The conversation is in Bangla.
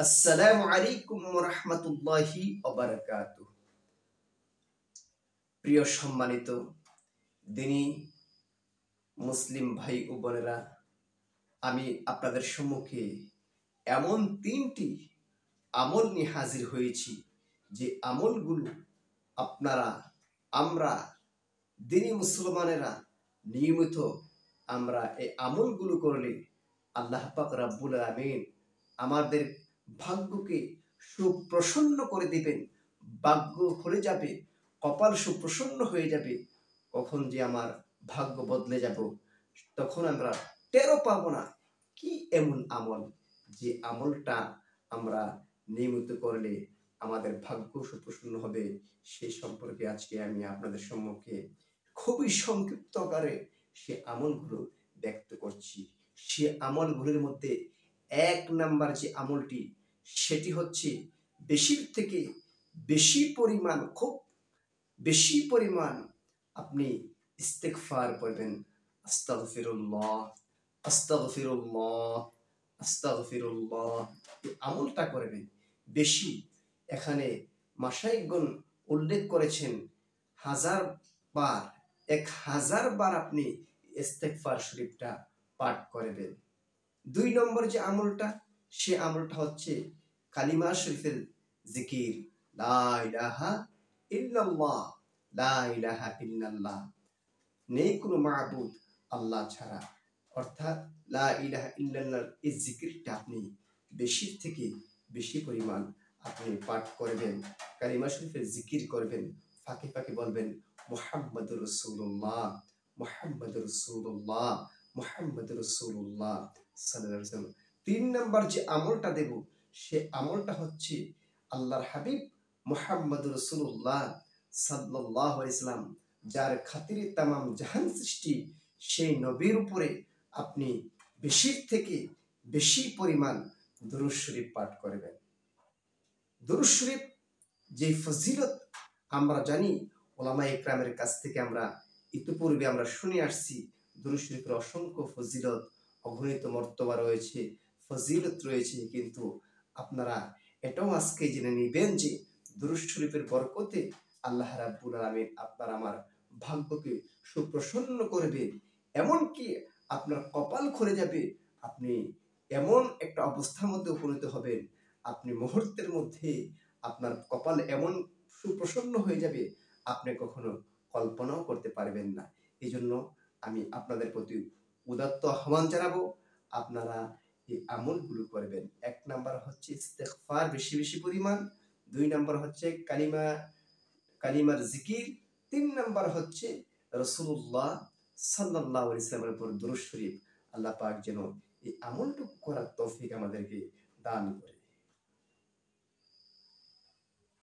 আসসালামু আলাইকুম ওয়া রাহমাতুল্লাহি ওয়া বারাকাতুহু। প্রিয় সম্মানিত দিনী মুসলিম ভাই ও বোনেরা, আমি আপনাদের সম্মুখে এমন 3টি আমল নিয়ে হাজির হয়েছি যে আমলগুলো আমরা দিনী মুসলমানেরা নিয়মিত আমরা এই আমলগুলো করলে আল্লাহ পাক রব্বুল আলামিন আমাদের ভাগ্যকে সুপ্রসন্ন করে দিবেন। ভাগ্য খুলে যাবে, কপাল সুপ্রসন্ন হয়ে যাবে। কখন যে আমার ভাগ্য বদলে যাব তখন আমরা টেরও পাবো না। কি এমন আমল যে আমলটা আমরা নিয়মিত করলে আমাদের ভাগ্য সুপ্রসন্ন হবে, সেই সম্পর্কে আজকে আমি আপনাদের সম্মুখে খুবই সংক্ষিপ্ত আকারে সে আমলগুলো ব্যক্ত করছি। সে আমলগুলোর মধ্যে 1 নাম্বার যে আমলটি, সেটি হচ্ছে বেশির থেকে বেশি পরিমাণ, খুব বেশি পরিমাণ আপনি ইস্তেগফার করবেন। আস্তাগফিরুল্লাহ, আস্তাগফিরুল্লাহ, আস্তাগফিরুল্লাহ। এই আমলটা করবেন বেশি। এখানে মাশায়েখগণ উল্লেখ করেছেন 1000 বার, 1000 বার আপনি ইস্তেগফার শরীফটা পাঠ করবেন। 2 নম্বর যে আমলটা, সে আমলটা হচ্ছে কালিমা শরীফের জিকির, লা ইলাহা ইল্লাল্লাহ, লা ইলাহা ইল্লাল্লাহ, নেই কোনো মাবুদ আল্লাহ ছাড়া। অর্থাৎ লা ইলাহা ইল্লাল্লাহর এই জিকিরটা আপনি বেশি থেকে বেশি পরিমাণ আপনি পাঠ করবেন। কালিমা শরীফের জিকির করবেন, ফাঁকে ফাঁকে বলবেন মুহাম্মাদুর রাসূলুল্লাহ, মুহাম্মাদুর রাসূলুল্লাহ, মুহাম্মাদুর রাসূলুল্লাহ সাল্লাল্লাহু আলাইহি ওয়াসাল্লাম। 3 নাম্বার যে আমলটা দেব, সে আমলটা হচ্ছে আল্লাহর হাবিব মুহাম্মাদুর রাসূলুল্লাহ সাল্লাল্লাহু আলাইহি ওয়াসাল্লাম, যার খাতিরে তামাম জাহান সৃষ্টি, সেই নবীর উপরে আপনি বেশি থেকে বেশি পরিমাণ দুরূদ শরীফ পাঠ করবেন। দুরূদ শরীফ যে ফজিলত আমরা জানি, উলামায়ে কেরামের কাছ থেকে আমরা ইতিপূর্বে আমরা শুনে আসছি। দুরূদ শরীফের অসংখ্য ফজিলত, অগণিত মর্তবা রয়েছে, ফজিলত রয়েছে। কিন্তু আপনারা এটাও আজকে জেনে নিবেন যে দুরূদ শরীফের বরকতে আল্লাহ রাব্বুল আলামিন আপনার আমার ভাগ্যকে সুপ্রসন্ন করবে। এমনকি আপনার কপাল খুলে যাবে। আপনি এমন একটা অবস্থার মধ্যে উপনীত হবেন, আপনি মুহূর্তের মধ্যে আপনার কপাল এমন সুপ্রসন্ন হয়ে যাবে, আপনি কখনো কল্পনাও করতে পারবেন না। এই জন্য আমি আপনাদের প্রতি উদাত্ত আহ্বান জানাবো, আপনারা এই আমলগুলো করবেন। 1 নাম্বার হচ্ছে ইস্তেগফার বেশি বেশি পরিমাণ, 2 নাম্বার হচ্ছে কালিমার জিকির, 3 নাম্বার হচ্ছে রাসূলুল্লাহ সাল্লাল্লাহু আলাইহি ওয়াসাল্লামের উপর দুরূদ শরীফ। আল্লাহ পাক যেন এই আমলটুকু করার তৌফিক আমাদেরকে দান করে।